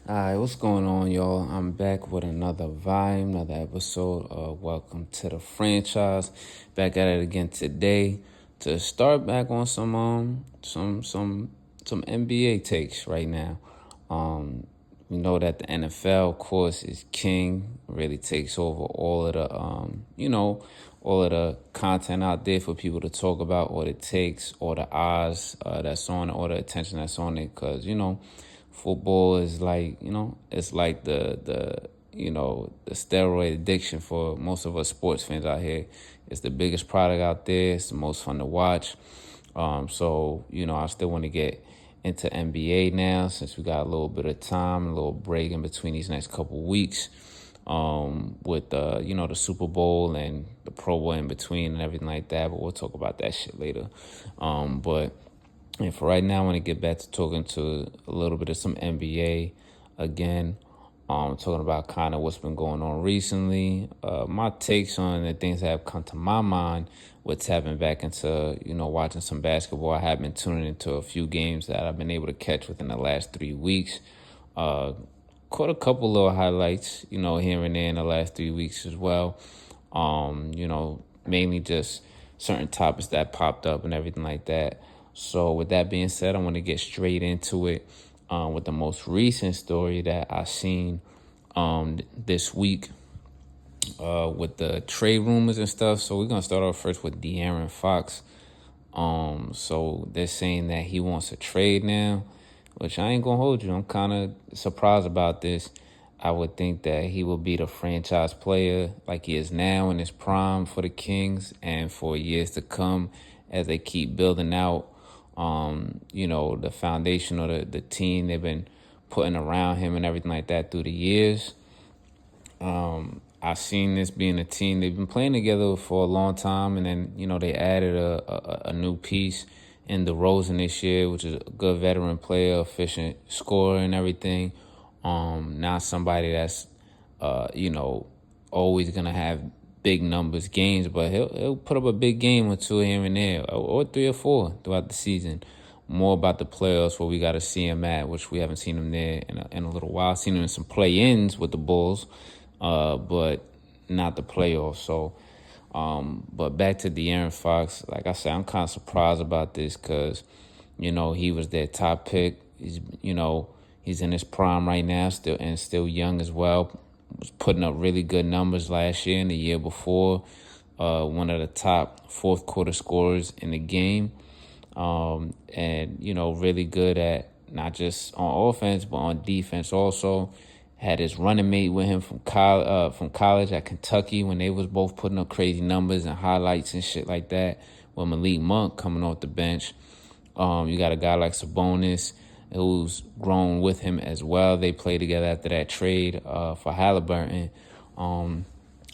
Alright, what's going on, y'all? I'm back with another vibe, another episode. Welcome to the franchise. Back at it again today to start back on some NBA takes right now. We know that the NFL, of course, is king. Really takes over all of all of the content out there for people to talk about, all the takes, all the eyes that's on it, all the attention that's on it, because football is like, it's like the steroid addiction for most of us sports fans out here. It's the biggest product out there. It's the most fun to watch. So I still want to get into NBA now since we got a little bit of time, a little break in between these next couple weeks. With the Super Bowl and the Pro Bowl in between and everything like that. But we'll talk about that shit later. But and for right now, I want to get back to talking to a little bit of some NBA again. Talking about kind of what's been going on recently. My takes on the things that have come to my mind with tapping back into, watching some basketball. I have been tuning into a few games that I've been able to catch within the last 3 weeks. Caught a couple little highlights, here and there in the last 3 weeks as well. Mainly just certain topics that popped up and everything like that. So with that being said, I want to get straight into it with the most recent story that I seen this week with the trade rumors and stuff. So we're gonna start off first with D.Fox. So they're saying that he wants a trade now, which I ain't gonna hold you. I'm kind of surprised about this. I would think that he will be the franchise player like he is now in his prime for the Kings and for years to come as they keep building out the foundation or the team they've been putting around him and everything like that through the years. I've seen this being a team they've been playing together for a long time, and then they added a new piece in DeRozan this year, which is a good veteran player, efficient scorer, and everything. Not somebody that's always gonna have big numbers games, but he'll put up a big game or two here and there, or three or four throughout the season. More about the playoffs where we got to see him at, which we haven't seen him there in a little while. Seen him in some play-ins with the Bulls, but not the playoffs. So, but back to De'Aaron Fox. Like I said, I'm kind of surprised about this because, he was their top pick. He's in his prime right now, still young as well. Was putting up really good numbers last year and the year before. One of the top fourth quarter scorers in the game. And really good at not just on offense but on defense also. Had his running mate with him from college at Kentucky when they was both putting up crazy numbers and highlights and shit like that. With Malik Monk coming off the bench, you got a guy like Sabonis who's grown with him as well. They played together after that trade for Halliburton. And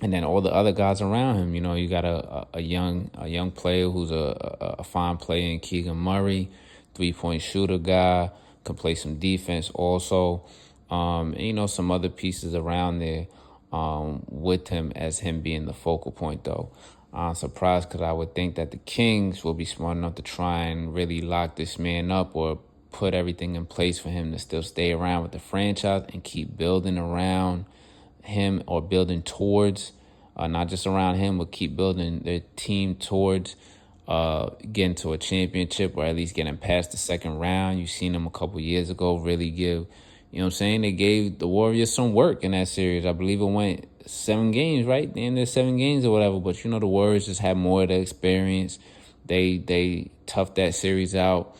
then all the other guys around him, you got a young player who's a fine player in Keegan Murray, 3-point shooter guy, can play some defense also. And, some other pieces around there with him as him being the focal point, though. I'm surprised because I would think that the Kings will be smart enough to try and really lock this man up or put everything in place for him to still stay around with the franchise and keep building around him or building towards, not just around him, but keep building their team towards getting to a championship or at least getting past the second round. You've seen them a couple years ago really give, they gave the Warriors some work in that series. I believe it went 7 games, right? They ended 7 games or whatever. But, the Warriors just had more of the experience. They toughed that series out.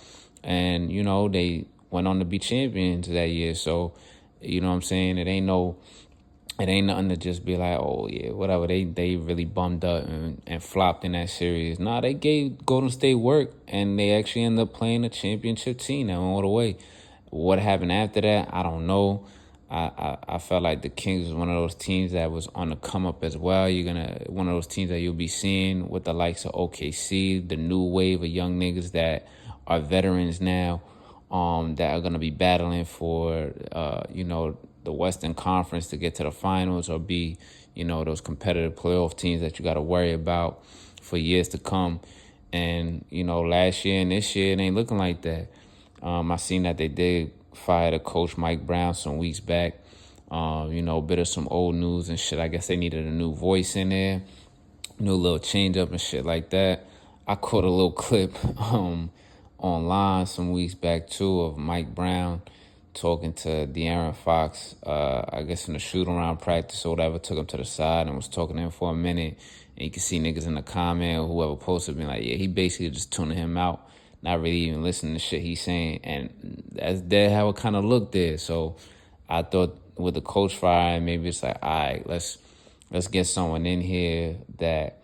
And, they went on to be champions that year. So, what I'm saying? It ain't nothing to just be like, oh, yeah, whatever. They really bummed up and flopped in that series. Nah, they gave Golden State work, and they actually ended up playing a championship team that went all the way. What happened after that, I don't know. I felt like the Kings was one of those teams that was on the come up as well. One of those teams that you'll be seeing with the likes of OKC, the new wave of young niggas that are veterans now, that are gonna be battling for the Western Conference to get to the finals or be those competitive playoff teams that you got to worry about for years to come. And last year and this year it ain't looking like that. I seen that they did fired a coach Mike Brown some weeks back. A bit of some old news and shit. I guess they needed a new voice in there, new little change up and shit like that. I caught a little clip online some weeks back too of Mike Brown talking to D.Fox, I guess in the shoot around practice or whatever, took him to the side and was talking to him for a minute. And you can see niggas in the comment or whoever posted being like, yeah, he basically just tuning him out, not really even listening to shit he's saying. And that's dead how it kind of looked there. So I thought with the coach fire, maybe it's like, all right, let's get someone in here that,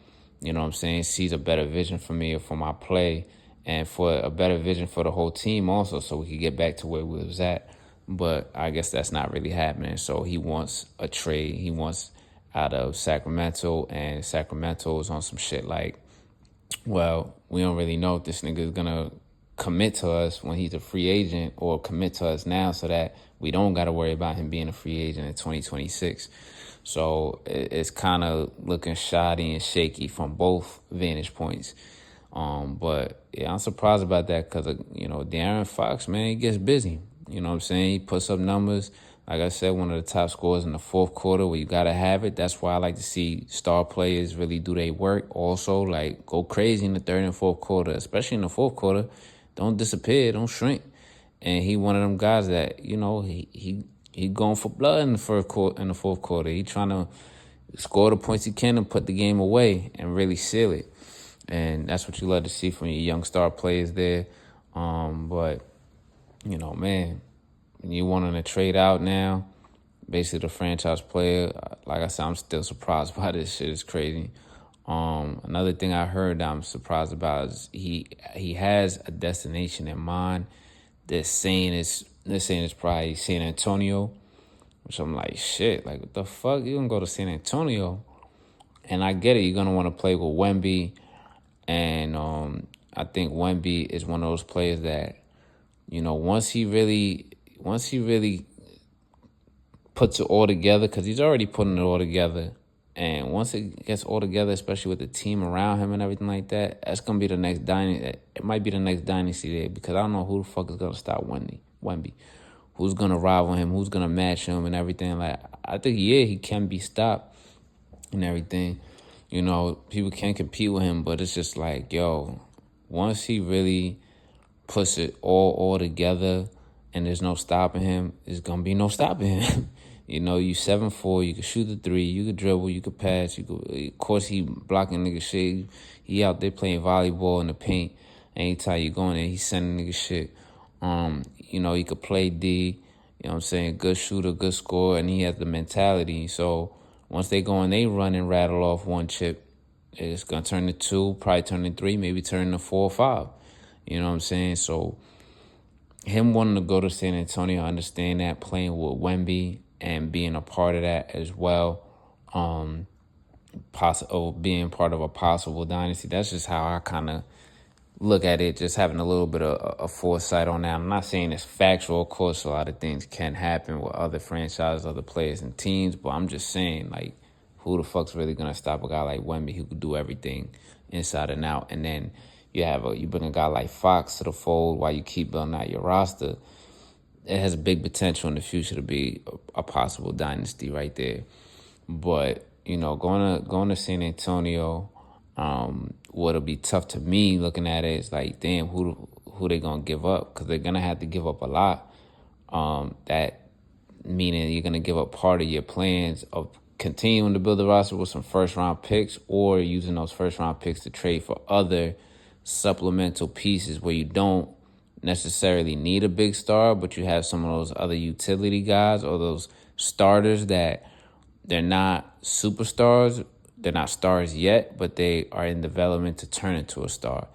sees a better vision for me or for my play and for a better vision for the whole team also, so we could get back to where we was at. But I guess that's not really happening. So he wants a trade. He wants out of Sacramento, and Sacramento is on some shit like, well, we don't really know if this nigga is going to commit to us when he's a free agent or commit to us now so that we don't got to worry about him being a free agent in 2026. So it's kind of looking shoddy and shaky from both vantage points. But yeah, I'm surprised about that because, De'Aaron Fox, man, he gets busy. You know what I'm saying? He puts up numbers. Like I said, one of the top scorers in the fourth quarter where you got to have it. That's why I like to see star players really do their work. Also, like, go crazy in the third and fourth quarter, especially in the fourth quarter. Don't disappear. Don't shrink. And he one of them guys that, he going for blood in the fourth quarter. He trying to score the points he can and put the game away and really seal it. And that's what you love to see from your young star players there. But, man, you wanting to trade out now, basically the franchise player, like I said, I'm still surprised by this shit. It's crazy. Another thing I heard that I'm surprised about is he has a destination in mind. They're saying it's probably San Antonio, which I'm like, shit, like, what the fuck? You gonna go to San Antonio? And I get it, you're gonna want to play with Wemby. And I think Wemby is one of those players that, once he really puts it all together, because he's already putting it all together, and once it gets all together, especially with the team around him and everything like that, that's going to be the next dynasty. It might be the next dynasty there, because I don't know who the fuck is going to stop Wemby. Who's going to rival him, who's going to match him and everything. Like, I think, yeah, he can be stopped and everything. People can compete with him, but it's just like, yo, once he really puts it all together and there's no stopping him, there's going to be no stopping him. You 7'4", you can shoot the three, you can dribble, you can pass, of course he blocking nigga shit. He out there playing volleyball in the paint. Anytime you go in there, he's sending nigga shit. He could play D, good shooter, good scorer, and he has the mentality. So once they go and they run and rattle off one chip, it's going to turn to 2, probably turn to 3, maybe turn to 4 or 5. You know what I'm saying? So him wanting to go to San Antonio, I understand that, playing with Wemby and being a part of that as well, being part of a possible dynasty. That's just how I kind of look at it, just having a little bit of foresight on that. I'm not saying it's factual. Of course, a lot of things can happen with other franchises, other players and teams, but I'm just saying, like, who the fuck's really going to stop a guy like Wemby who could do everything inside and out? And then you bring a guy like Fox to the fold while you keep building out your roster. It has a big potential in the future to be a possible dynasty right there. But, going to San Antonio, what'll be tough to me looking at it is like, damn, who they going to give up? Because they're going to have to give up a lot. That meaning you're going to give up part of your plans of continuing to build the roster with some first-round picks or using those first-round picks to trade for other supplemental pieces where you don't necessarily need a big star, but you have some of those other utility guys or those starters that they're not superstars, they're not stars yet, but they are in development to turn into a star.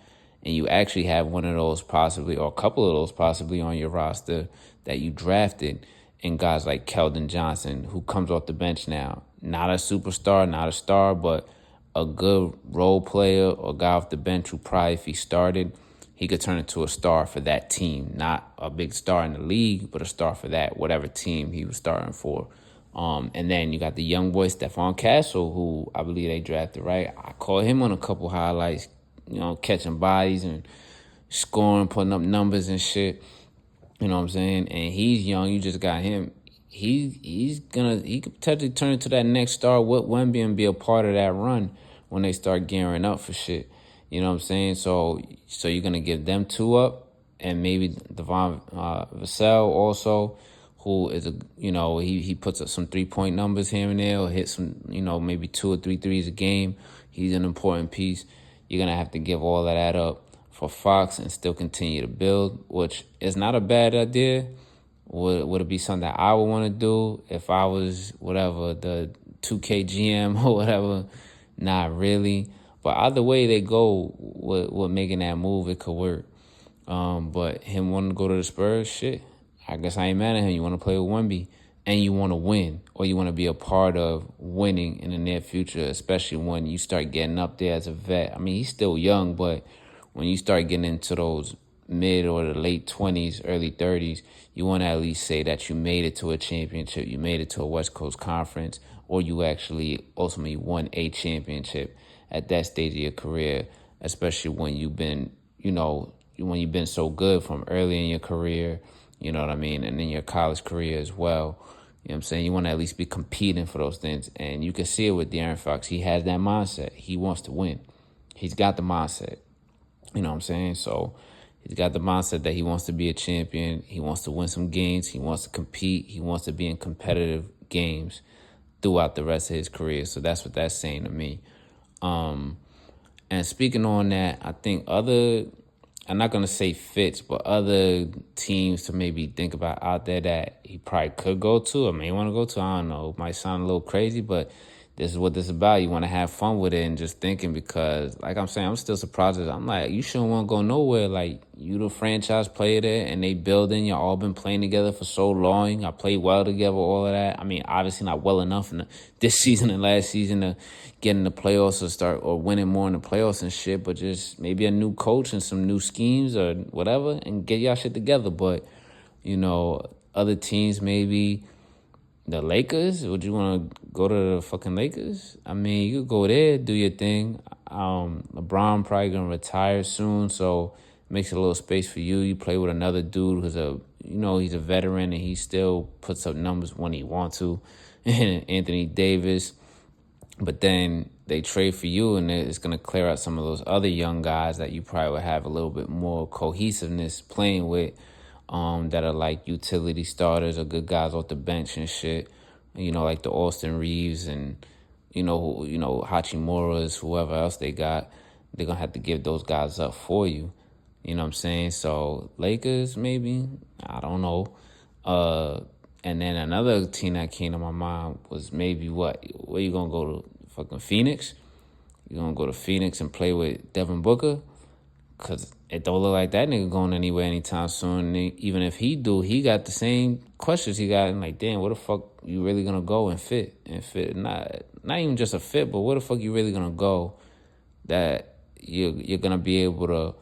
And you actually have one of those possibly, or a couple of those possibly on your roster that you drafted in guys like Keldon Johnson, who comes off the bench now. Not a superstar, not a star, but a good role player or guy off the bench who probably, if he started, he could turn into a star for that team. Not a big star in the league, but a star for that, whatever team he was starting for. And then you got the young boy, Stephon Castle, who I believe they drafted, right? I caught him on a couple highlights, catching bodies and scoring, putting up numbers and shit. You know what I'm saying? And he's young. You just got him. He could potentially turn into that next star with Wemby and be a part of that run when they start gearing up for shit. You know what I'm saying? So you're gonna give them two up, and maybe Devon Vassell also, who is he puts up some 3-point numbers here and there, or hit some maybe 2 or 3 threes a game. He's an important piece. You're gonna have to give all of that up for Fox and still continue to build, which is not a bad idea. Would it be something that I would want to do if I was whatever the 2K GM or whatever? Not really. But either way they go with making that move, it could work. But him wanting to go to the Spurs, shit, I guess I ain't mad at him. You want to play with Wemby and you want to win, or you want to be a part of winning in the near future, especially when you start getting up there as a vet. I mean, he's still young, but when you start getting into those mid or the late 20s, early 30s, you want to at least say that you made it to a championship, you made it to a West Coast Conference, or you actually ultimately won a championship at that stage of your career, especially when you've been, when you've been so good from early in your career, you know what I mean, and in your college career as well. You know what I'm saying? You want to at least be competing for those things. And you can see it with De'Aaron Fox. He has that mindset. He wants to win. He's got the mindset. You know what I'm saying? So he's got the mindset that he wants to be a champion. He wants to win some games. He wants to compete. He wants to be in competitive games throughout the rest of his career. So that's what that's saying to me. And speaking on that, I think I'm not going to say fits, but other teams to maybe think about out there that he probably could go to or may want to go to. I don't know. It might sound a little crazy, but this is what this is about. You want to have fun with it and just thinking, because, like I'm saying, I'm still surprised. I'm like, you shouldn't want to go nowhere. Like, you the franchise player there, and they building. Y'all all been playing together for so long. Y'all played well together, all of that. I mean, obviously not well enough in this season and last season to get in the playoffs or start or winning more in the playoffs and shit, but just maybe a new coach and some new schemes or whatever and get y'all shit together. But, other teams maybe the Lakers. Would you want to go to the fucking Lakers? I mean, you could go there, do your thing. LeBron probably gonna retire soon, so it makes a little space for you. You play with another dude who's he's a veteran and he still puts up numbers when he wants to. Anthony Davis. But then they trade for you, and it's going to clear out some of those other young guys that you probably would have a little bit more cohesiveness playing with, that are like utility starters or good guys off the bench and shit. Like the Austin Reeves and, Hachimuras, whoever else they got. They're going to have to give those guys up for you. You know what I'm saying? So Lakers, maybe. I don't know. And then another team that came to my mind was maybe what? Where you going to go to? Fucking Phoenix? You going to go to Phoenix and play with Devin Booker? Because it don't look like that nigga going anywhere anytime soon. And even if he do, he got the same questions he got. And like, damn, where the fuck you really going to go and fit? Not even just a fit, but where the fuck you really going to go that you're going to be able to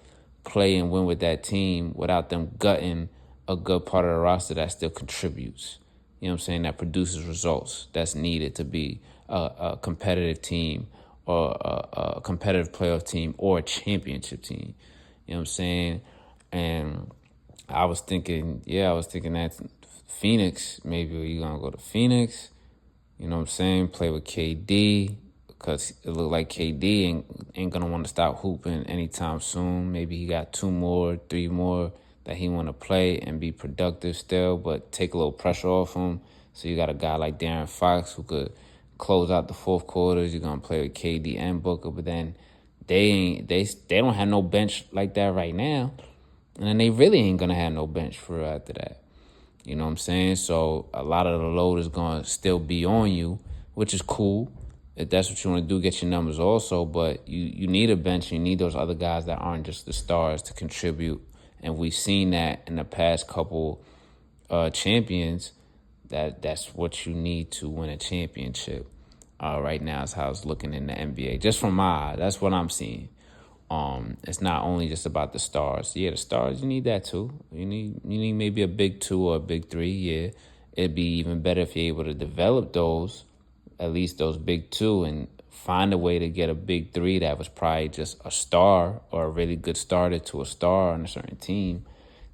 play and win with that team without them gutting a good part of the roster that still contributes, you know what I'm saying, that produces results that's needed to be a competitive team or a competitive playoff team or a championship team, you know what I'm saying? And I was thinking that Phoenix, maybe you're going to go to Phoenix, you know what I'm saying, play with KD, because it looked like KD ain't going to want to stop hooping anytime soon. Maybe he got 2 more, 3 more that he want to play and be productive still, but take a little pressure off him. So you got a guy like De'Aaron Fox who could close out the fourth quarters. You're going to play with KD and Booker, but then they don't have no bench like that right now. And then they really ain't going to have no bench for after that. You know what I'm saying? So a lot of the load is going to still be on you, which is cool. If that's what you want to do, get your numbers also. But you need a bench. You need those other guys that aren't just the stars to contribute. And we've seen that in the past couple champions, that's what you need to win a championship. Right now is how it's looking in the NBA. Just from my eye, that's what I'm seeing. It's not only just about the stars. Yeah, the stars, you need that too. You need maybe a big 2 or a big 3. Yeah, it'd be even better if you're able to develop those, at least those big 2, and find a way to get a big 3 that was probably just a star or a really good starter to a star on a certain team.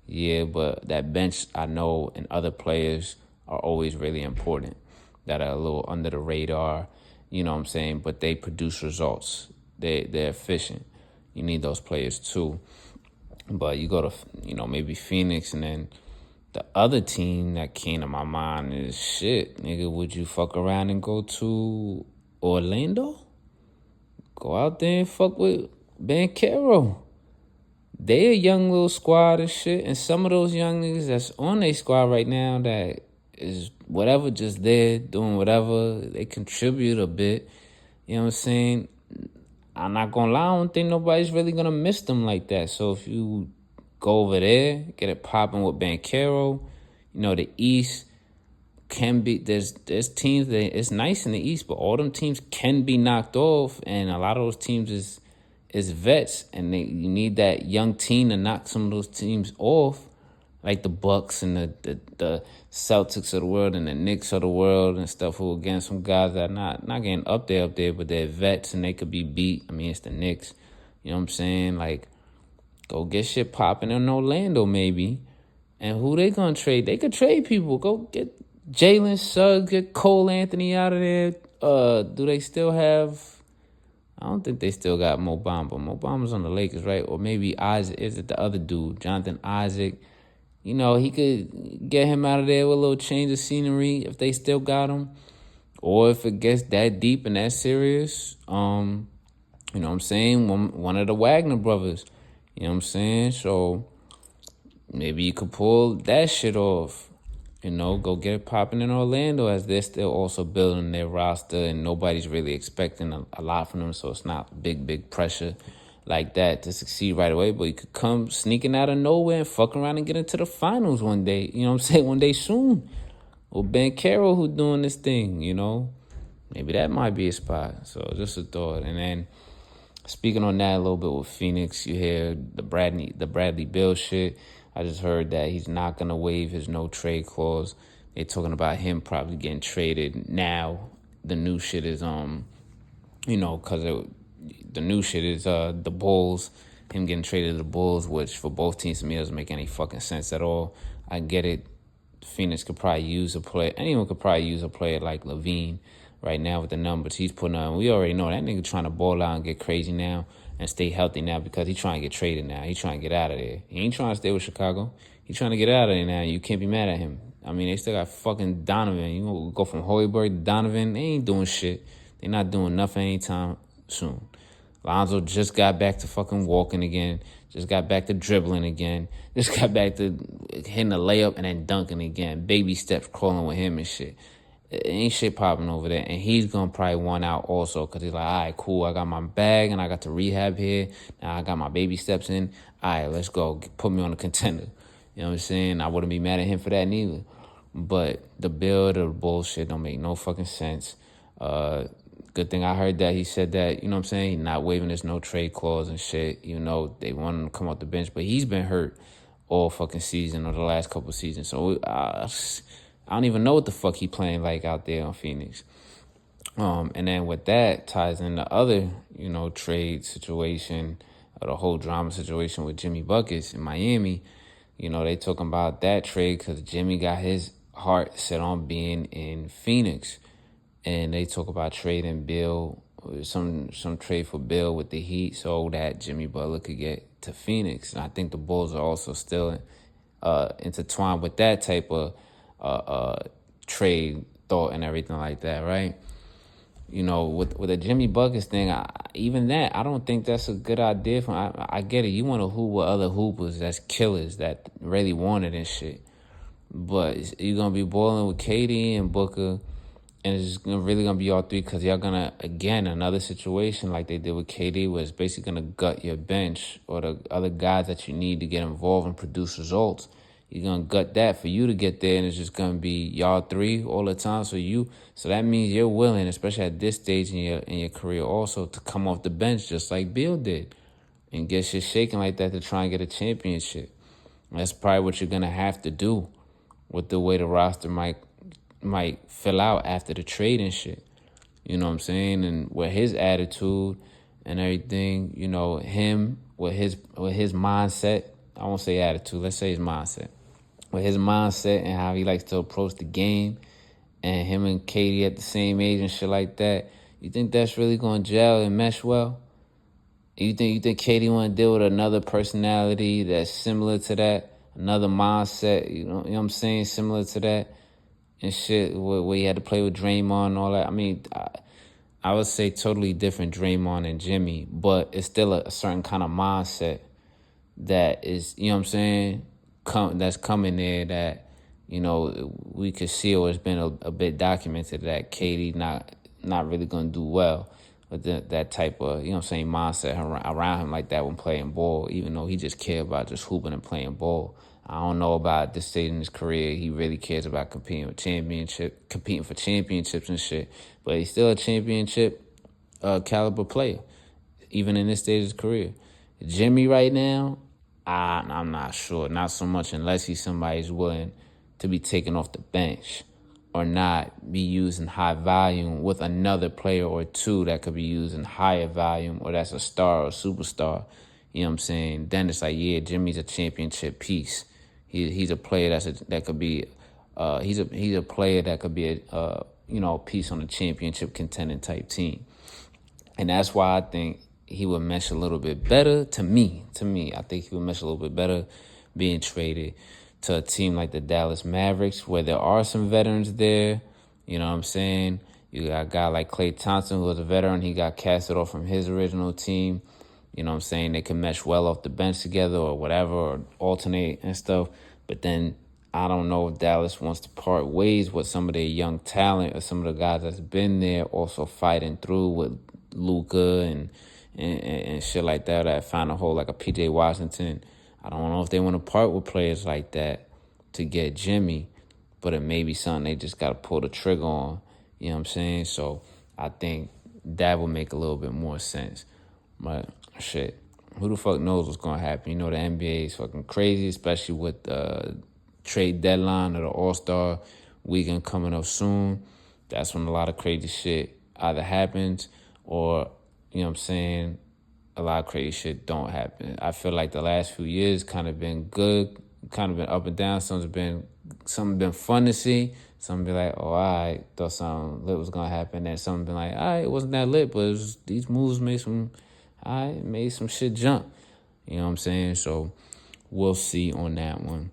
Yeah, but that bench, I know, and other players are always really important that are a little under the radar, you know what I'm saying? But they produce results. They're efficient. You need those players too. But you go to, maybe Phoenix, and then the other team that came to my mind is shit, nigga. Would you fuck around and go to Orlando? Go out there and fuck with Banchero. They a young little squad and shit, and some of those young niggas that's on their squad right now that is whatever, just there doing whatever, they contribute a bit. You know what I'm saying? I'm not gonna lie, I don't think nobody's really gonna miss them like that. So if you go over there, get it popping with Banchero, the East can be there's teams that it's nice in the East, but all them teams can be knocked off, and a lot of those teams is vets, and you need that young team to knock some of those teams off, like the Bucks and the Celtics of the world and the Knicks of the world and stuff, who again some guys that are not getting up there, but they're vets and they could be beat. I mean, it's the Knicks. You know what I'm saying? Like, go get shit popping in Orlando maybe. And who they gonna trade? They could trade people. Go get Jalen Suggs, get Cole Anthony out of there. Do they still have? I don't think they still got Mo Bamba. Mo Bamba's on the Lakers, right? Or maybe Isaac. Is it the other dude, Jonathan Isaac? He could get him out of there with a little change of scenery if they still got him. Or if it gets that deep and that serious, you know what I'm saying? One of the Wagner brothers. You know what I'm saying? So maybe you could pull that shit off. Go get it popping in Orlando, as they're still also building their roster and nobody's really expecting a lot from them. So it's not big pressure like that to succeed right away. But you could come sneaking out of nowhere and fuck around and get into the finals one day. You know what I'm saying? One day soon. Or Banchero who doing this thing, Maybe that might be a spot. So just a thought. And then speaking on that a little bit with Phoenix, you hear the Bradley Beal shit. I just heard that he's not going to waive his no trade clause. They're talking about him probably getting traded now. The new shit is, because the new shit is the Bulls, him getting traded to the Bulls, which for both teams to me doesn't make any fucking sense at all. I get it. Phoenix could probably use a player. Anyone could probably use a player like Levine right now with the numbers he's putting on. We already know that nigga trying to ball out and get crazy now and stay healthy now because he's trying to get traded now. He's trying to get out of there. He ain't trying to stay with Chicago. He's trying to get out of there now. You can't be mad at him. I mean, they still got fucking Donovan. You gonna go from Hoiberg to Donovan. They ain't doing shit. They not doing nothing anytime soon. Lonzo just got back to fucking walking again. Just got back to dribbling again. Just got back to hitting a layup and then dunking again. Baby steps crawling with him and shit. It ain't shit popping over there. And he's going to probably want out also because he's like, all right, cool. I got my bag and I got the rehab here. Now I got my baby steps in. All right, let's go. Put me on a contender. You know what I'm saying? I wouldn't be mad at him for that neither. But the build of the bullshit don't make no fucking sense. Good thing I heard that he said that, you know what I'm saying, he's not waiving his no trade clause and shit, even though they want him to come off the bench. But he's been hurt all fucking season or the last couple of seasons. So I don't even know what the fuck he playing like out there on Phoenix. And then with that ties in the other, trade situation or the whole drama situation with Jimmy Buckets in Miami. They talking about that trade because Jimmy got his heart set on being in Phoenix. And they talk about trading Bill, some trade for Bill with the Heat so that Jimmy Butler could get to Phoenix. And I think the Bulls are also still intertwined with that type of trade thought and everything like that, right? With the Jimmy Buckets thing, I don't think that's a good idea. I get it. You want to hoop with other hoopers that's killers that really want it and shit. But you're going to be balling with KD and Booker. And it's really going to be all three because y'all going to, again, another situation like they did with KD where it's basically going to gut your bench or the other guys that you need to get involved and produce results. You're going to gut that for you to get there, and it's just going to be y'all three all the time. So that means you're willing, especially at this stage in your career also, to come off the bench just like Bill did and get shit shaking like that to try and get a championship. And that's probably what you're going to have to do with the way the roster might fill out after the trade and shit. You know what I'm saying? And with his attitude and everything, him with his mindset I won't say attitude, let's say his mindset. With his mindset and how he likes to approach the game, and him and Katie at the same age and shit like that, you think that's really going to gel and mesh well? You think Katie want to deal with another personality that's similar to that, another mindset, you know what I'm saying, similar to that and shit, where he had to play with Draymond and all that? I mean, I would say totally different Draymond and Jimmy, but it's still a certain kind of mindset that is, you know what I'm saying, that's coming there that, you know, we could see, or it's been a bit documented that Katie not really going to do well with that type of, you know what I'm saying, mindset around him like that when playing ball, even though he just cared about just hooping and playing ball. I don't know about this stage in his career. He really cares about competing for championships and shit. But he's still a championship caliber player, even in this stage of his career. Jimmy right now, I'm not sure. Not so much unless he's somebody who's willing to be taken off the bench or not be used in high volume with another player or two that could be used in higher volume, or that's a star or a superstar. You know what I'm saying? Then it's like, yeah, Jimmy's a championship piece. He's a player that could be he's a player that could be a piece on a championship contending type team. And that's why I think he would mesh a little bit better to me. I think he would mesh a little bit better being traded to a team like the Dallas Mavericks, where there are some veterans there. You know what I'm saying? You got a guy like Klay Thompson, who was a veteran. He got casted off from his original team. You know what I'm saying? They can mesh well off the bench together or whatever, or alternate and stuff. But then I don't know if Dallas wants to part ways with some of their young talent or some of the guys that's been there also fighting through with Luka and shit like that found a hole like a PJ Washington. I don't know if they want to part with players like that to get Jimmy, but it may be something they just got to pull the trigger on. You know what I'm saying? So I think that would make a little bit more sense. But shit, who the fuck knows what's going to happen? You know, the NBA is fucking crazy, especially with the trade deadline or the All-Star weekend coming up soon. That's when a lot of crazy shit either happens or, you know what I'm saying, a lot of crazy shit don't happen. I feel like the last few years kind of been good, kind of been up and down. Some been fun to see. Some be like, oh, all right, thought something lit was going to happen. And some been like, all right, it wasn't that lit, but these moves made some shit jump. You know what I'm saying? So we'll see on that one.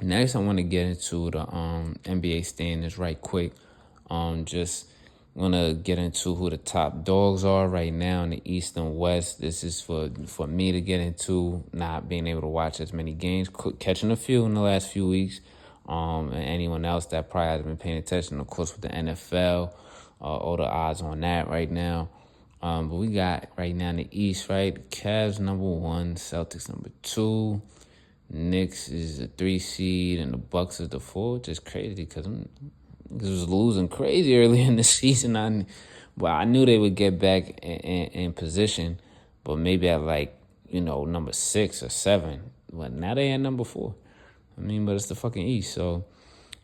Next, I want to get into the NBA standings right quick. Just want to get into who the top dogs are right now in the East and West. This is for me to get into, not being able to watch as many games, catching a few in the last few weeks. And anyone else that probably hasn't been paying attention, of course, with the NFL, all the odds on that right now. But we got right now in the East, right? Cavs number 1, Celtics number 2. Knicks is the 3 seed, and the Bucks is the 4. Just crazy because was losing crazy early in the season. I knew they would get back in position, but maybe at number 6 or 7. But now they at number 4. I mean, but it's the fucking East. So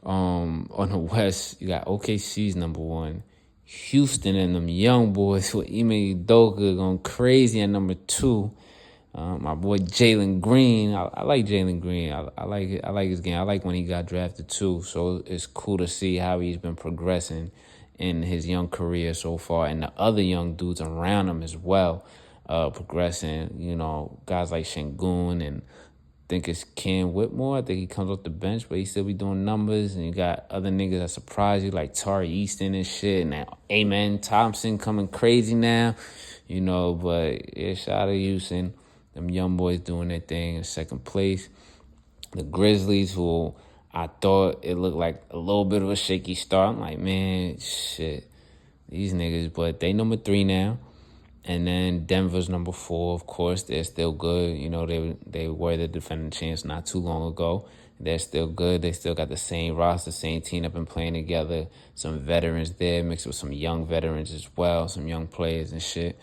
on the West, you got OKC's number 1. Houston and them young boys with Ime Udoka going crazy at number 2. My boy Jalen Green, I like Jalen Green. I like his game. I like when he got drafted too. So it's cool to see how he's been progressing in his young career so far, and the other young dudes around him as well, progressing. You know, guys like Şengün, and I think it's Ken Whitmore. I think he comes off the bench, but he still be doing numbers. And you got other niggas that surprise you like Tari Easton and shit. And now Amen Thompson coming crazy now. You know, but yeah, shout out to Houston. Them young boys doing their thing in second place. The Grizzlies, who I thought it looked like a little bit of a shaky start. I'm like, man, shit, these niggas. But they number 3 now. And then Denver's number 4, of course. They're still good. You know, they were the defending champs not too long ago. They're still good. They still got the same roster, same team that been playing together. Some veterans there mixed with some young veterans as well, some young players and shit.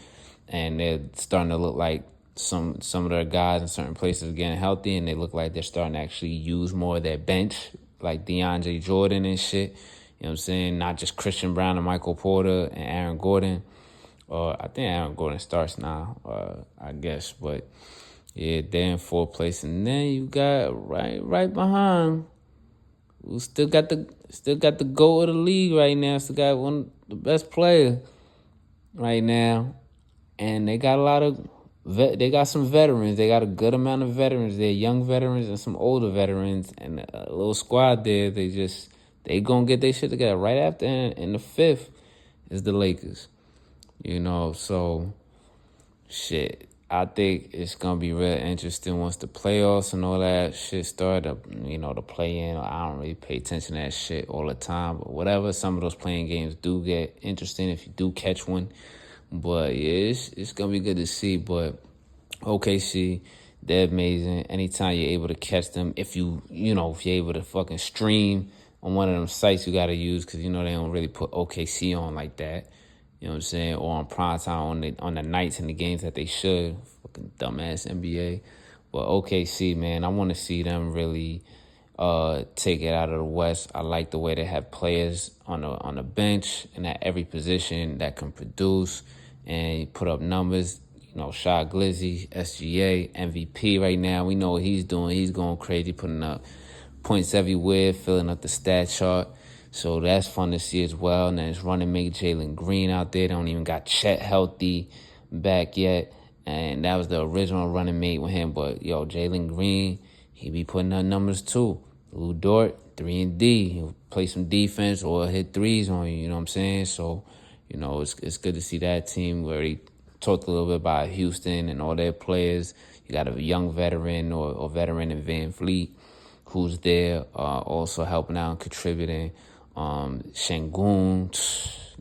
And they're starting to look like some of their guys in certain places are getting healthy, and they look like they're starting to actually use more of their bench, like DeAndre Jordan and shit. You know what I'm saying? Not just Christian Brown and Michael Porter and Aaron Gordon. I think Aaron Gordon starts now, I guess. But Yeah, they're in fourth place, and then you got right behind. We still got the goal of the league right now. Still got one of the best player right now, and they got a lot of they got some veterans. They got a good amount of veterans. They're young veterans and some older veterans, and a little squad there. They gonna get their shit together. Right after in the fifth is the Lakers. So shit. I think it's gonna be real interesting once the playoffs and all that shit start. The play in. I don't really pay attention to that shit all the time, but whatever. Some of those playing games do get interesting if you do catch one. But yeah, it's gonna be good to see. But OKC, they're amazing. Anytime you're able to catch them, if you're able to fucking stream on one of them sites you gotta use, because they don't really put OKC on like that. You know what I'm saying? Or on prime time on the nights and the games that they should. Fucking dumbass NBA. But OKC, man, I want to see them really take it out of the West. I like the way they have players on the bench and at every position that can produce and put up numbers. Shy Glizzy, SGA, MVP right now. We know what he's doing. He's going crazy, putting up points everywhere, filling up the stat chart. So that's fun to see as well. And then it's running mate Jalen Green out there. They don't even got Chet healthy back yet. And that was the original running mate with him. But, Jalen Green, he be putting up numbers too. Lou Dort, 3 and D. He'll play some defense or hit threes on you, you know what I'm saying? So, it's good to see that team where he talked a little bit about Houston and all their players. You got a young veteran or veteran in Van Fleet who's there also helping out and contributing. Şengün,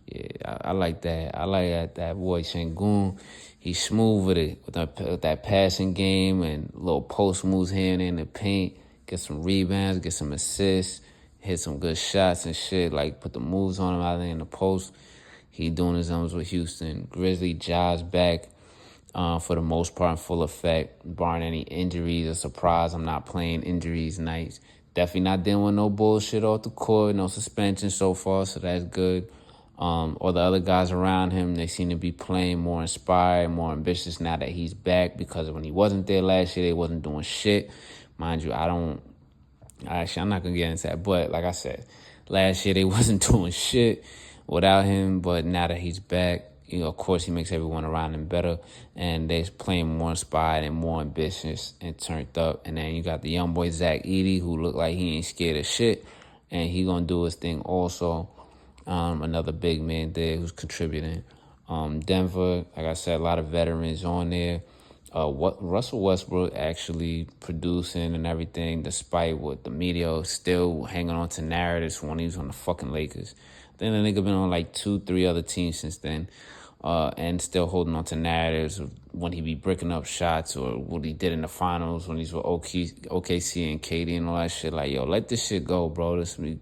yeah, I like that. I like that boy Şengün. He's smooth with that passing game and little post moves here and in the paint. Get some rebounds, get some assists, hit some good shots and shit. Like put the moves on him out there in the post. He doing his own with Houston. Grizzly Ja's back for the most part in full effect, barring any injuries. A surprise, I'm not playing injuries nights. Definitely not dealing with no bullshit off the court, no suspension so far, so that's good. All the other guys around him, they seem to be playing more inspired, more ambitious now that he's back, because when he wasn't there last year, they wasn't doing shit. Mind you, I'm not going to get into that, but like I said, last year they wasn't doing shit without him, but now that he's back, of course, he makes everyone around him better, and they're playing more inspired and more ambitious and turned up. And then you got the young boy Zach Edey, who look like he ain't scared of shit, and he gonna do his thing also. Another big man there who's contributing. Denver, like I said, a lot of veterans on there. Russell Westbrook actually producing and everything, despite what the media still hanging on to narratives when he was on the fucking Lakers. Then the nigga been on like 2-3 other teams since then, and still holding on to narratives of when he be breaking up shots or what he did in the finals when he's with OKC and KD and all that shit. Like, let this shit go, bro.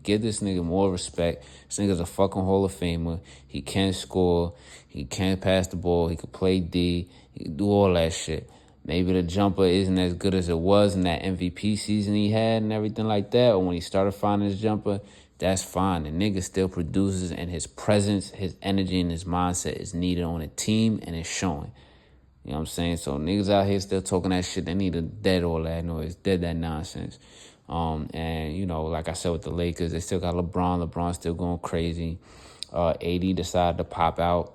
Give this nigga more respect. This nigga's a fucking Hall of Famer. He can score. He can pass the ball. He can play D. He can do all that shit. Maybe the jumper isn't as good as it was in that MVP season he had and everything like that, or when he started finding his jumper. That's fine. The nigga still produces, and his presence, his energy, and his mindset is needed on a team, and it's showing. You know what I'm saying? So niggas out here still talking that shit. They need to dead all that noise, dead that nonsense. And, like I said with the Lakers, they still got LeBron. LeBron's still going crazy. AD decided to pop out.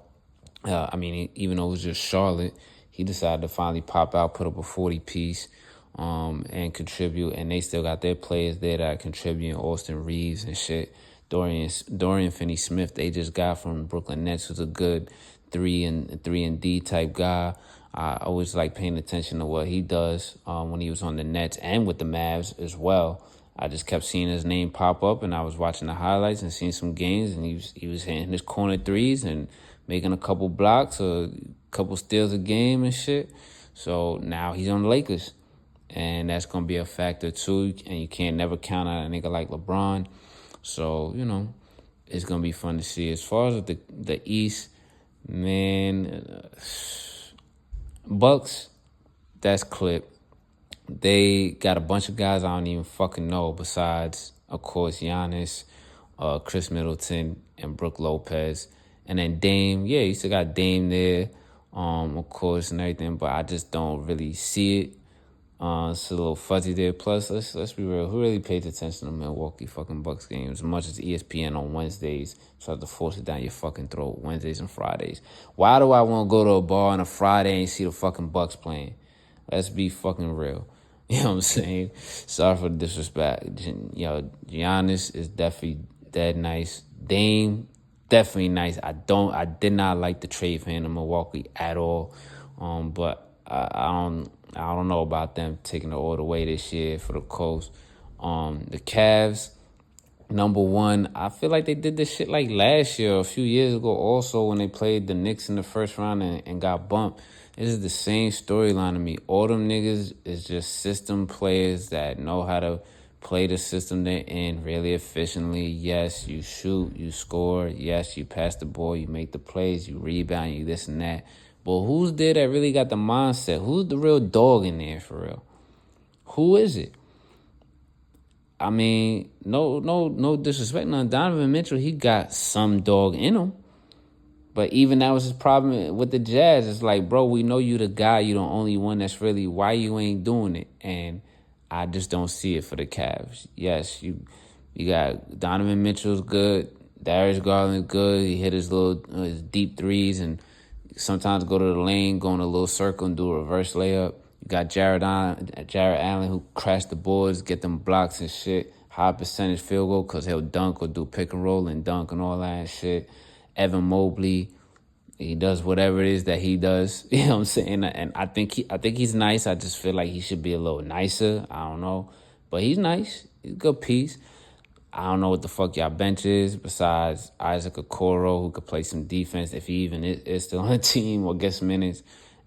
Even though it was just Charlotte, he decided to finally pop out, put up a 40-piece. And contribute, and they still got their players there that are contributing, Austin Reeves and shit. Dorian Finney-Smith, they just got from Brooklyn Nets, who's a good 3 and D type guy. I always like paying attention to what he does when he was on the Nets and with the Mavs as well. I just kept seeing his name pop up, and I was watching the highlights and seeing some games, and he was hitting his corner threes and making a couple blocks or a couple steals a game and shit. So now he's on the Lakers. And that's going to be a factor, too. And you can't never count on a nigga like LeBron. So, it's going to be fun to see. As far as the East, man, Bucks, that's clip. They got a bunch of guys I don't even fucking know besides, of course, Giannis, Chris Middleton, and Brook Lopez. And then Dame. You still got Dame there, of course, and everything. But I just don't really see it. It's a little fuzzy there. Plus, let's be real. Who really pays attention to Milwaukee fucking Bucks games as much as ESPN on Wednesdays tries to force it down your fucking throat Wednesdays and Fridays? Why do I want to go to a bar on a Friday and see the fucking Bucks playing? Let's be fucking real. You know what I'm saying? Sorry for the disrespect. Giannis is definitely dead nice. Dame, definitely nice. I did not like the trade for him to Milwaukee at all. But I don't know about them taking it all the way this year for the Coast. The Cavs, number one, I feel like they did this shit like last year, a few years ago also when they played the Knicks in the first round and got bumped. This is the same storyline to me. All them niggas is just system players that know how to play the system they're in really efficiently. Yes, you shoot, you score. Yes, you pass the ball, you make the plays, you rebound, you this and that. But who's there that really got the mindset? Who's the real dog in there for real? Who is it? I mean, no disrespect. Now, Donovan Mitchell, he got some dog in him. But even that was his problem with the Jazz. It's like, bro, we know you the guy. You the only one that's really, why you ain't doing it? And I just don't see it for the Cavs. Yes, you got Donovan Mitchell's good. Darius Garland's good. He hit his his deep threes and sometimes go to the lane, go in a little circle and do a reverse layup. You got Jared Allen who crashed the boards, get them blocks and shit. High percentage field goal because he'll dunk or do pick and roll and dunk and all that and shit. Evan Mobley, he does whatever it is that he does. You know what I'm saying? And I think he's nice. I just feel like he should be a little nicer. I don't know. But he's nice. He's a good piece. I don't know what the fuck y'all bench is besides Isaac Okoro, who could play some defense if he even is still on the team or gets minutes.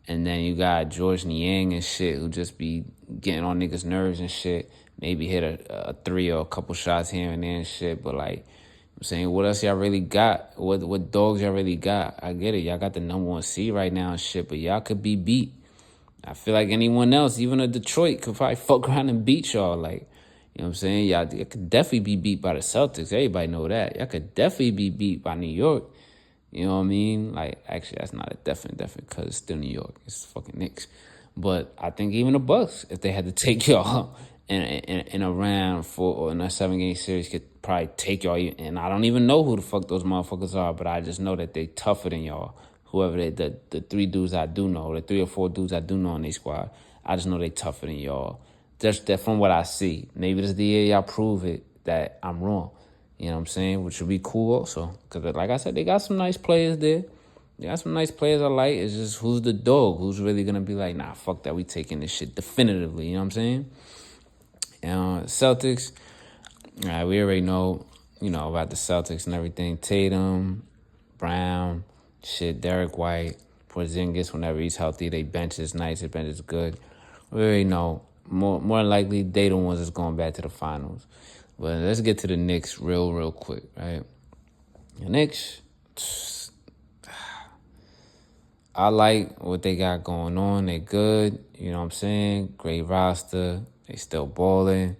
And then you got George Niang and shit who just be getting on niggas' nerves and shit. Maybe hit a three or a couple shots here and there and shit. But like, I'm saying, what else y'all really got? What dogs y'all really got? I get it. Y'all got the number one seed right now and shit, but y'all could be beat. I feel like anyone else, even a Detroit, could probably fuck around and beat y'all. Like, you know what I'm saying? Y'all could definitely be beat by the Celtics. Everybody know that. Y'all could definitely be beat by New York. You know what I mean? Like, actually, that's not a definite, because it's still New York. It's fucking Knicks. But I think even the Bucks, if they had to take y'all in a round or in a 7-game series, could probably take y'all. And I don't even know who the fuck those motherfuckers are, but I just know that they tougher than y'all. Whoever the three dudes I do know, the 3 or 4 dudes I do know in their squad, I just know they tougher than y'all. Just that from what I see. Maybe this is the year y'all prove it that I'm wrong. You know what I'm saying? Which would be cool also. Because like I said, they got some nice players there. They got some nice players I like. It's just who's the dog? Who's really going to be like, nah, fuck that. We taking this shit definitively. You know what I'm saying? Celtics. All right, we already know, about the Celtics and everything. Tatum, Brown, Derek White, Porzingis, whenever he's healthy. They bench is nice. Their bench is good. We already know. More likely, they the ones that's going back to the finals. But let's get to the Knicks real quick, right? The Knicks, I like what they got going on. They good, you know what I'm saying? Great roster. They still balling.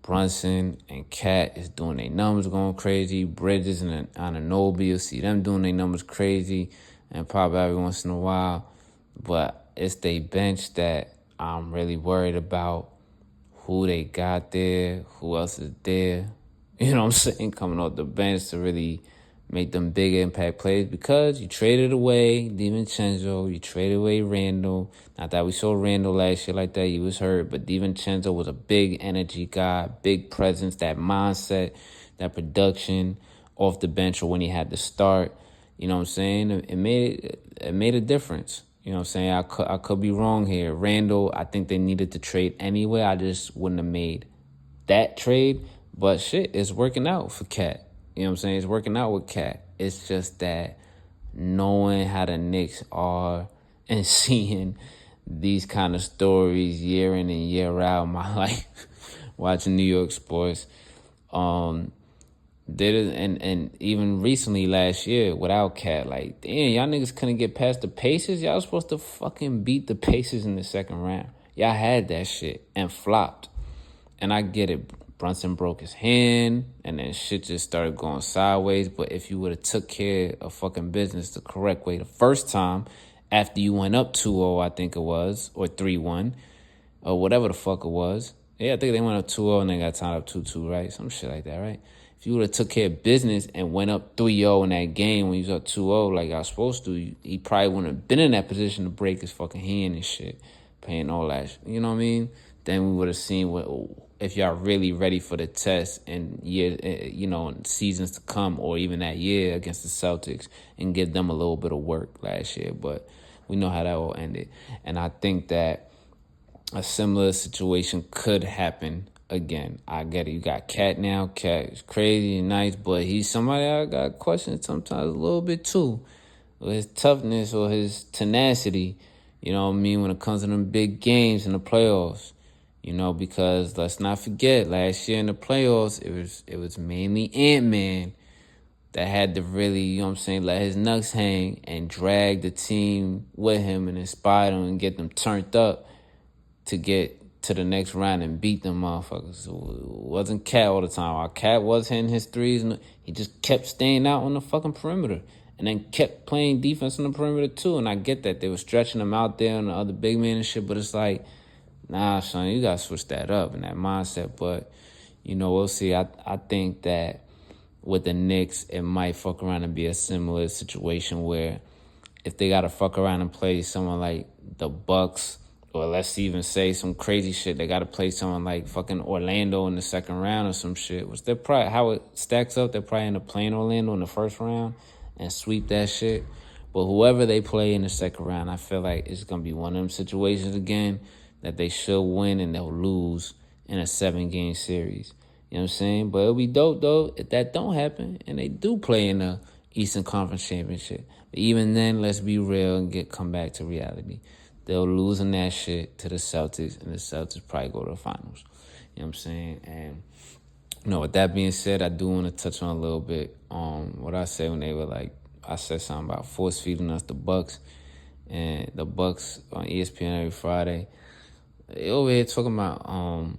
Brunson and Cat is doing their numbers going crazy. Bridges and Anunoby, you'll see them doing their numbers crazy and pop every once in a while. But it's they bench that I'm really worried about. Who they got there, who else is there, you know what I'm saying, coming off the bench to really make them big impact plays, because you traded away DiVincenzo, you traded away Randall. Not that we saw Randall last year like that, he was hurt, but DiVincenzo was a big energy guy, big presence, that mindset, that production off the bench or when he had to start. You know what I'm saying? It made a difference. You know what I'm saying? I could be wrong here. Randall, I think they needed to trade anyway. I just wouldn't have made that trade. But shit, it's working out for Cat. You know what I'm saying? It's working out with Cat. It's just that knowing how the Knicks are and seeing these kind of stories year in and year out in my life, watching New York sports, and even recently last year without Cat, like, damn, y'all niggas couldn't get past the Pacers. Y'all was supposed to fucking beat the Pacers in the second round. Y'all had that shit and flopped. And I get it. Brunson broke his hand and then shit just started going sideways. But if you would have took care of fucking business the correct way the first time, after you went up 2-0, I think it was, or 3-1, or whatever the fuck it was. Yeah, I think they went up 2-0 and they got tied up 2-2, right? Some shit like that, right? If you would have took care of business and went up 3-0 in that game when you was up 2-0 like I was supposed to, he probably wouldn't have been in that position to break his fucking hand and shit, paying all that shit. You know what I mean? Then we would have seen what if y'all really ready for the test and seasons to come, or even that year against the Celtics, and give them a little bit of work last year. But we know how that all ended, and I think that a similar situation could happen again. I get it. You got Cat now. Cat is crazy and nice, but he's somebody I got questions sometimes a little bit too. With his toughness or his tenacity, you know what I mean, when it comes to them big games in the playoffs. You know, because let's not forget, last year in the playoffs, it was mainly Ant-Man that had to really, you know what I'm saying, let his nuts hang and drag the team with him and inspire them and get them turned up to get to the next round and beat them motherfuckers. So it wasn't Cat all the time. While Cat was hitting his threes, and he just kept staying out on the fucking perimeter and then kept playing defense on the perimeter too. And I get that. They were stretching him out there on the other big man and shit, but it's like, nah, son, you got to switch that up and that mindset. But, we'll see. I think that with the Knicks, it might fuck around and be a similar situation where if they got to fuck around and play someone like the Bucks, or let's even say some crazy shit, they got to play someone like fucking Orlando in the second round or some shit, which they're probably, how it stacks up, they're probably end up playing Orlando in the first round and sweep that shit. But whoever they play in the second round, I feel like it's going to be one of them situations again that they should win and they'll lose in a 7-game series. You know what I'm saying? But it'll be dope, though, if that don't happen and they do play in the Eastern Conference Championship. But even then, let's be real and come back to reality. They'll lose in that shit to the Celtics, and the Celtics probably go to the finals. You know what I'm saying? And, with that being said, I do want to touch on a little bit what I said when they were like, I said something about force feeding us the Bucks. And the Bucks on ESPN every Friday, they over here talking about,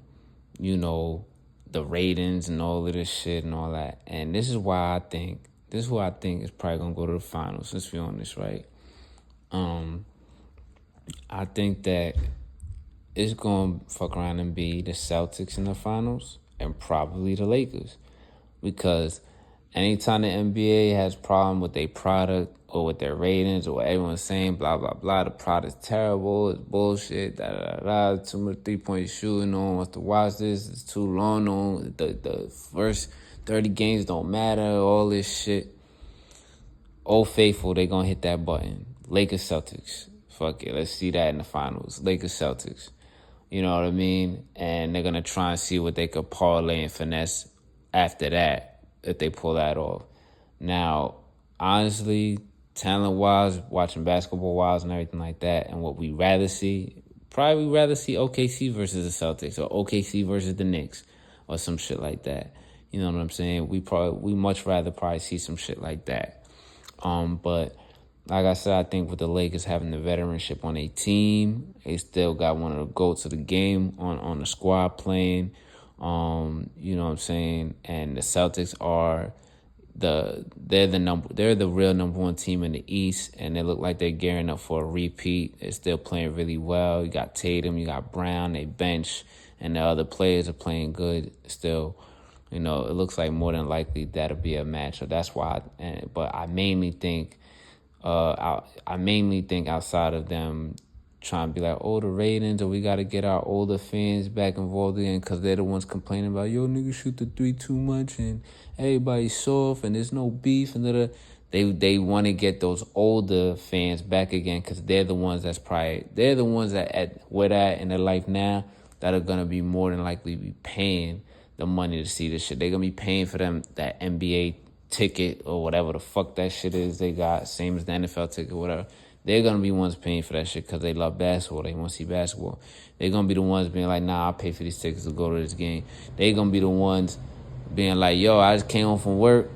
the ratings and all of this shit and all that. And this is who I think is probably going to go to the finals, since we're on this, right? I think that it's going to fuck around and be the Celtics in the finals and probably the Lakers. Because anytime the NBA has a problem with their product or with their ratings or what everyone's saying, blah, blah, blah, the product's terrible, it's bullshit, too much three-point shooting, no one wants to watch this, it's too long, the first 30 games don't matter, all this shit. Old Faithful, they gonna hit that button. Lakers, Celtics. Fuck it, let's see that in the finals. Lakers, Celtics. You know what I mean? And they're gonna try and see what they could parlay and finesse after that, if they pull that off. Now, honestly, talent-wise, watching basketball-wise and everything like that, and what we rather see, probably rather see OKC versus the Celtics or OKC versus the Knicks or some shit like that. You know what I'm saying? We much rather probably see some shit like that. But like I said, I think with the Lakers having the veteranship on their team, they still got one of the GOATs of the game on the squad playing. You know what I'm saying? And the Celtics are they're the real number one team in the East, and they look like they're gearing up for a repeat. They're still playing really well. You got Tatum, you got Brown, they bench, and the other players are playing good still. It looks like more than likely that'll be a match. So that's why. But I mainly think outside of them trying to be like, the ratings, or we got to get our older fans back involved again, because they're the ones complaining about, yo, niggas shoot the three too much and everybody's soft and there's no beef and they want to get those older fans back again, because they're the ones that where they're at in their life now that are gonna be more than likely be paying the money to see this shit. They're gonna be paying for that NBA ticket or whatever the fuck that shit is they got, same as the NFL ticket, whatever. They're going to be ones paying for that shit because they love basketball. They want to see basketball. They're going to be the ones being like, nah, I'll pay for these tickets to go to this game. They're going to be the ones being like, yo, I just came home from work,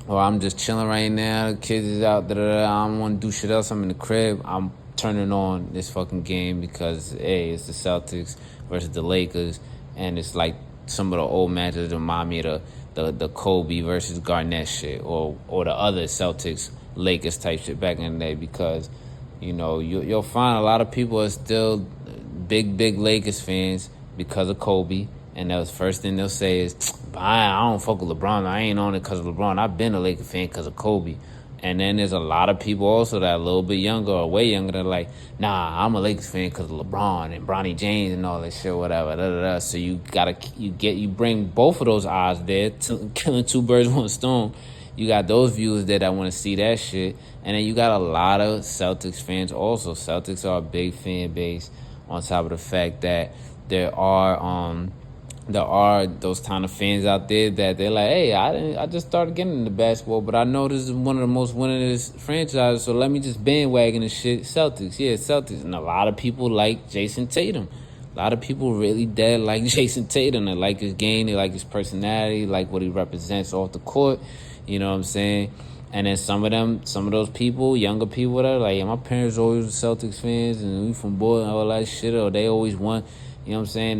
or I'm just chilling right now. The kids is out, I don't want to do shit else. I'm in the crib. I'm turning on this fucking game because, it's the Celtics versus the Lakers, and it's like some of the old matches remind me of the Kobe versus Garnett shit, or the other Celtics Lakers type shit back in the day, because you'll find a lot of people are still big Lakers fans because of Kobe, and the first thing they'll say is, I don't fuck with LeBron. I ain't on it because of LeBron. I've been a Lakers fan because of Kobe. And then there's a lot of people also that are a little bit younger or way younger that are like, nah, I'm a Lakers fan because of LeBron and Bronny James and all that shit, whatever. Da, da, da. So you bring both of those odds there, killing two birds with one stone. You got those viewers there that want to see that shit. And then you got a lot of Celtics fans also. Celtics are a big fan base on top of the fact that there are those kind of fans out there that they're like, hey, I just started getting into basketball, but I know this is one of the most winningest franchises, so let me just bandwagon and shit. Celtics, yeah, Celtics. And a lot of people like Jason Tatum. A lot of people really dead like Jason Tatum. They like his game, they like his personality, like what he represents off the court. You know what I'm saying? And then some of those people, younger people that are like, yeah, my parents always were Celtics fans, and we from Boy and all that shit, or they always won. You know what I'm saying?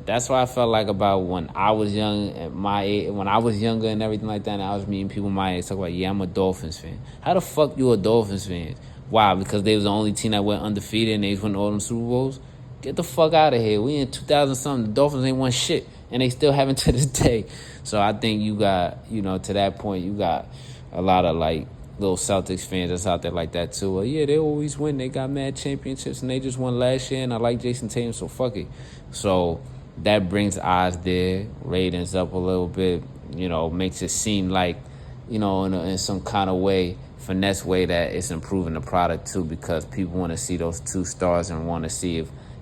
That's what I felt like about when I was young, at my age, when I was younger and everything like that, and I was meeting people my age, talk about, yeah, I'm a Dolphins fan. How the fuck you a Dolphins fan? Why? Because they was the only team that went undefeated and they won all them Super Bowls? Get the fuck out of here. We in 2000-something. The Dolphins ain't won shit, and they still haven't to this day. So I think you got, to that point, you got a lot of, like, little Celtics fans that's out there like that too. Well, yeah, they always win. They got mad championships, and they just won last year, and I like Jason Tatum, so fuck it. So that brings odds there, ratings up a little bit, makes it seem like, in some kind of way, finesse way, that it's improving the product too, because people want to see those two stars and want to see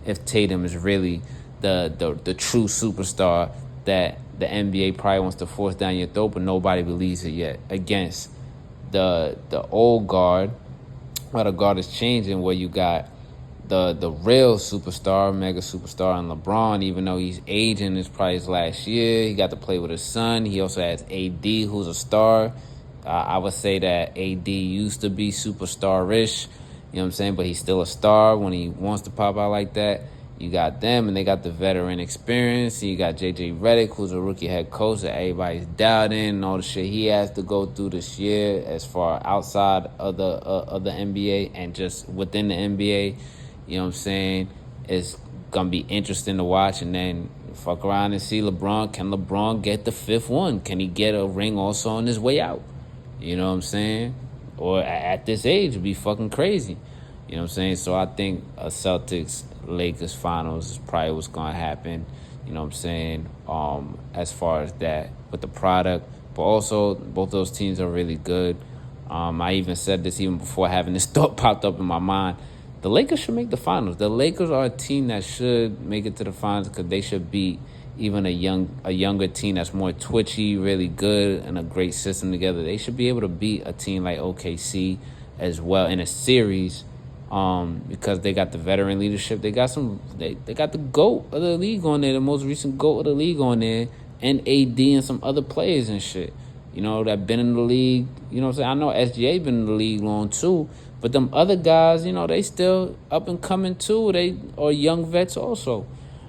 if Tatum is really the true superstar that the NBA probably wants to force down your throat, but nobody believes it yet, against the old guard, or the guard is changing, where you got the real superstar, mega superstar, and LeBron. Even though he's aging, it's probably his last year. He got to play with his son. He also has AD, who's a star. I would say that AD used to be superstar-ish, you know what I'm saying? But he's still a star when he wants to pop out like that. You got them, and they got the veteran experience. You got J.J. Redick, who's a rookie head coach that everybody's doubting, and all the shit he has to go through this year as far outside of the NBA and just within the NBA. You know what I'm saying? It's going to be interesting to watch. And then fuck around and see LeBron. Can LeBron get the fifth one? Can he get a ring also on his way out? You know what I'm saying? Or at this age, it'd be fucking crazy. You know what I'm saying? So I think a Celtics-Lakers finals is probably what's going to happen. You know what I'm saying? As far as that with the product. But also, both those teams are really good. I even said this even before having this thought popped up in my mind. The Lakers should make the finals. The Lakers are a team that should make it to the finals because they should beat even a younger team that's more twitchy, really good, and a great system together. They should be able to beat a team like OKC as well in a series, because they got the veteran leadership. They got they got the GOAT of the league on there, the most recent GOAT of the league on there, and AD and some other players and shit, that been in the league. You know what I'm saying? I know SGA been in the league long too, but them other guys, they still up and coming too. They are young vets also.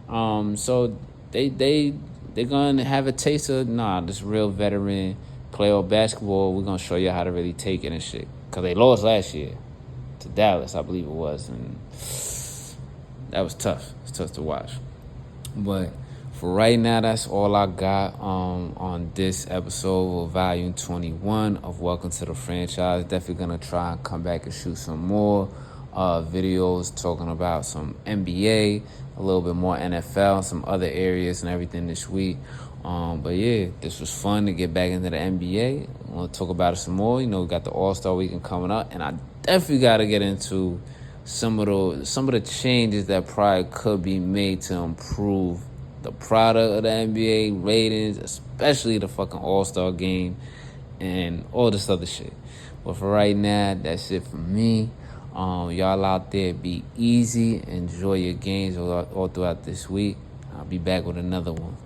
So they're gonna have a taste of this real veteran playoff basketball. We're gonna show you how to really take it and shit. Cause they lost last year to Dallas, I believe it was, and that was tough. It's tough to watch. But for right now, that's all I got on this episode of Volume 21 of Welcome to the Franchise. Definitely gonna try and come back and shoot some more videos talking about some NBA, a little bit more NFL, some other areas and everything this week. But yeah, this was fun to get back into the NBA. I want to talk about it some more. We got the All-Star Weekend coming up, and I definitely got to get into some of the changes that probably could be made to improve the product of the NBA, ratings, especially the fucking All-Star game and all this other shit. But for right now, that's it for me. Y'all out there, be easy. Enjoy your games all throughout this week. I'll be back with another one.